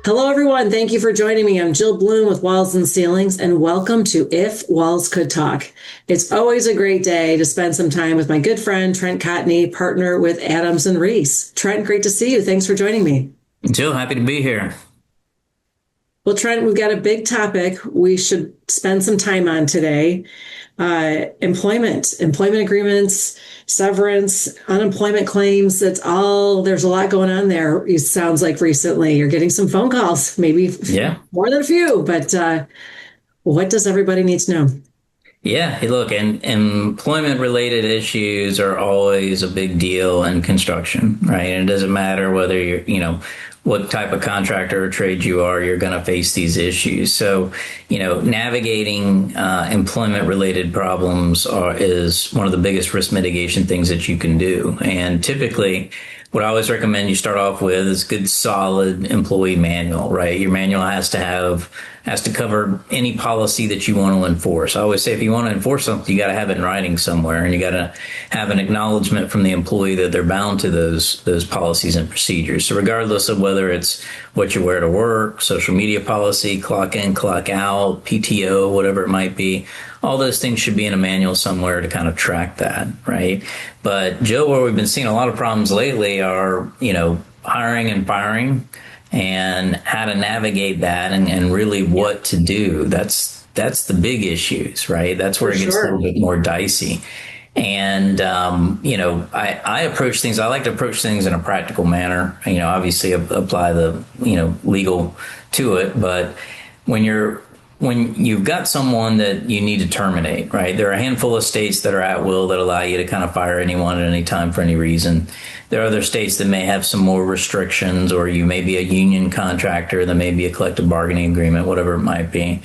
Hello, everyone. Thank you for joining me. I'm Jill Bloom with Walls and Ceilings, and welcome to If Walls Could Talk. It's always a great day to spend some time with my good friend, Trent Cotney, partner with Adams and Reese. Trent, great to see you. Thanks for joining me. Jill, happy to be here. Well, Trent, we've got a big topic we should spend some time on today. Employment agreements, severance, unemployment claims. There's a lot going on there. It sounds like recently you're getting some phone calls, maybe Yeah. more than a few, but what does everybody need to know? Yeah. Hey, look, and employment related issues are always a big deal in construction, right? And it doesn't matter whether what type of contractor or trade you are, you're going to face these issues. So, navigating employment related problems is one of the biggest risk mitigation things that you can do. And typically, what I always recommend you start off with is good, solid employee manual, right? Your manual has to cover any policy that you want to enforce. I always say if you want to enforce something, you got to have it in writing somewhere, and you got to have an acknowledgement from the employee that they're bound to those policies and procedures. So regardless of whether it's what you wear to work, social media policy, clock in, clock out, PTO, whatever it might be, all those things should be in a manual somewhere to kind of track that, right? But Joe, where we've been seeing a lot of problems lately are, hiring and firing and how to navigate that and really what to do. That's the big issues, right? That's where For it gets a sure. little bit more dicey. And, I approach things, I like to approach things in a practical manner, obviously apply the, legal to it. But when you've got someone that you need to terminate, right? There are a handful of states that are at will that allow you to kind of fire anyone at any time for any reason. There are other states that may have some more restrictions, or you may be a union contractor, there may be a collective bargaining agreement, whatever it might be.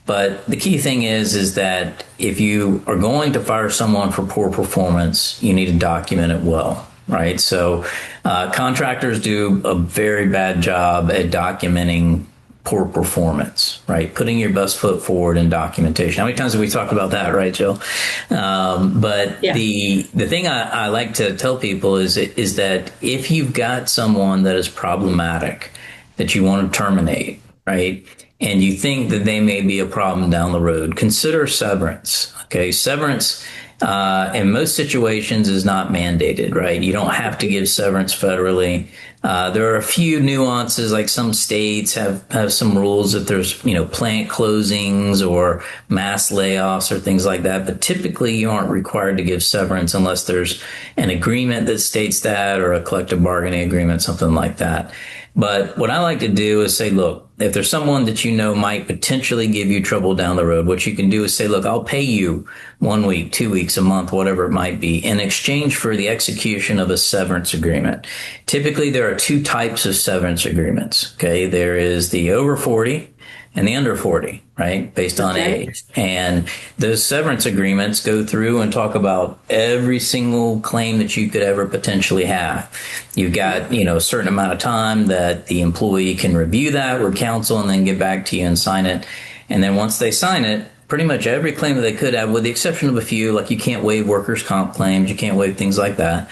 But the key thing is that if you are going to fire someone for poor performance, you need to document it well, right? So contractors do a very bad job at documenting poor performance, right? Putting your best foot forward in documentation. How many times have we talked about that, right, Jill? But Yeah. the thing I like to tell people is that if you've got someone that is problematic that you want to terminate, right, and you think that they may be a problem down the road, consider severance. Okay, severance in most situations is not mandated, right? You don't have to give severance federally. There are a few nuances, like some states have some rules if there's, plant closings or mass layoffs or things like that. But typically you aren't required to give severance unless there's an agreement that states that, or a collective bargaining agreement, something like that. But what I like to do is say, look, if there's someone that might potentially give you trouble down the road, what you can do is say, look, I'll pay you 1 week, 2 weeks, a month, whatever it might be, in exchange for the execution of a severance agreement. Typically, there are two types of severance agreements. Okay. There is the over 40 and the under 40, right? Based on Okay. age. And those severance agreements go through and talk about every single claim that you could ever potentially have. You've got, a certain amount of time that the employee can review that with counsel and then get back to you and sign it. And then once they sign it, pretty much every claim that they could have, with the exception of a few, like you can't waive workers' comp claims, you can't waive things like that.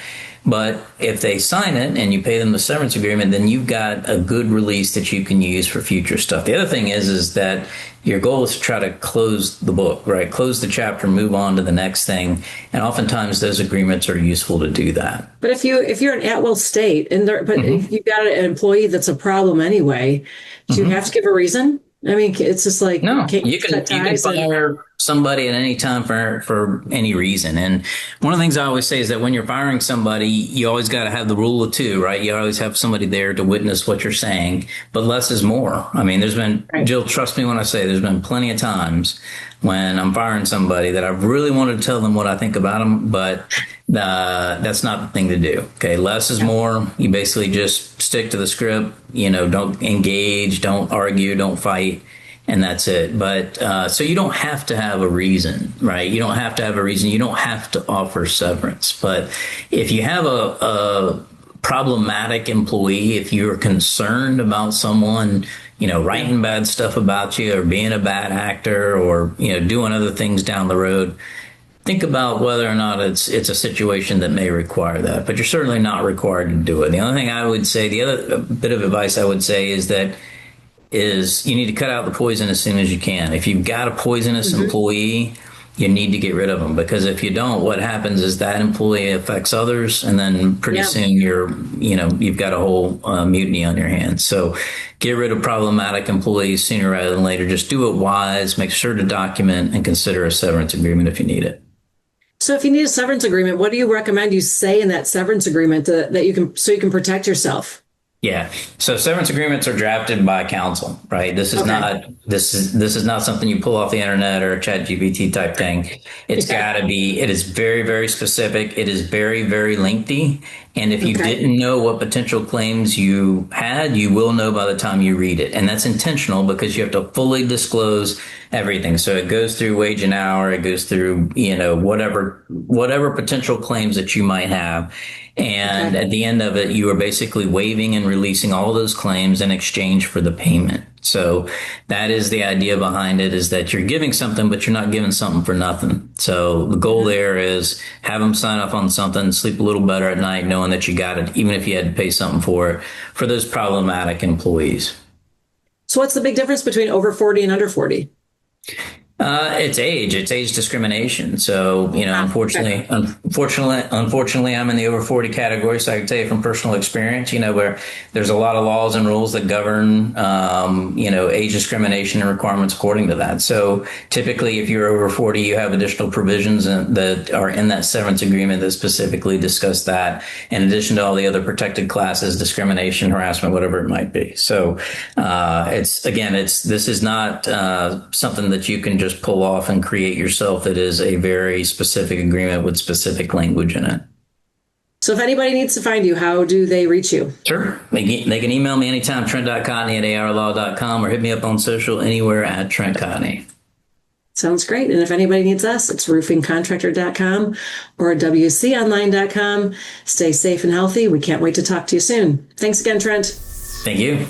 But if they sign it and you pay them the severance agreement, then you've got a good release that you can use for future stuff. The other thing is that your goal is to try to close the book, right? Close the chapter, move on to the next thing. And oftentimes those agreements are useful to do that. But if you're an at-will state but Mm-hmm. if you've got an employee that's a problem anyway, do you Mm-hmm. have to give a reason? I mean, it's just like, No, can't you cut you can ties and fire somebody at any time for any reason. And one of the things I always say is that when you're firing somebody, you always got to have the rule of two, right? You always have somebody there to witness what you're saying, but less is more. I mean, right. Jill, trust me when I say there's been plenty of times when I'm firing somebody that I really wanted to tell them what I think about them, but that's not the thing to do. Okay, less is more. You basically just stick to the script. Don't engage, don't argue, don't fight, and that's it. But so you don't have to have a reason, right? You don't have to have a reason. You don't have to offer severance. But if you have a problematic employee, if you're concerned about someone, writing bad stuff about you or being a bad actor or, doing other things down the road, think about whether or not it's a situation that may require that, but you're certainly not required to do it. The only thing I would say, the other bit of advice I would say is that is you need to cut out the poison as soon as you can. If you've got a poisonous employee, you need to get rid of them, because if you don't, what happens is that employee affects others, and then pretty soon you've got a whole mutiny on your hands. So get rid of problematic employees sooner rather than later. Just do it wise, make sure to document, and consider a severance agreement if you need it. So if you need a severance agreement, what do you recommend you say in that severance agreement that you can protect yourself? Yeah. So severance agreements are drafted by counsel, right? This is not something you pull off the internet or a ChatGPT type thing. It's got to be, it is very, very specific. It is very, very lengthy. And if you didn't know what potential claims you had, you will know by the time you read it. And that's intentional because you have to fully disclose everything. So it goes through wage and hour, it goes through, whatever potential claims that you might have. And at the end of it, you are basically waiving and releasing all those claims in exchange for the payment. So that is the idea behind it, is that you're giving something, but you're not giving something for nothing. So the goal there is have them sign up on something, sleep a little better at night, knowing that you got it, even if you had to pay something for it, for those problematic employees. So what's the big difference between over 40 and under 40? It's age discrimination. So, unfortunately, I'm in the over 40 category. So I can tell you from personal experience, where there's a lot of laws and rules that govern, age discrimination and requirements according to that. So typically, if you're over 40, you have additional provisions that are in that severance agreement that specifically discuss that, in addition to all the other protected classes, discrimination, harassment, whatever it might be. So, this is not something that you can just pull off and create yourself. It is a very specific agreement with specific language in it. So if anybody needs to find you, how do they reach you? Sure. They can email me anytime, trent.cotney@arlaw.com, or hit me up on social anywhere at Trent Cotney. Sounds great. And if anybody needs us, it's roofingcontractor.com or wconline.com. Stay safe and healthy. We can't wait to talk to you soon. Thanks again, Trent. Thank you.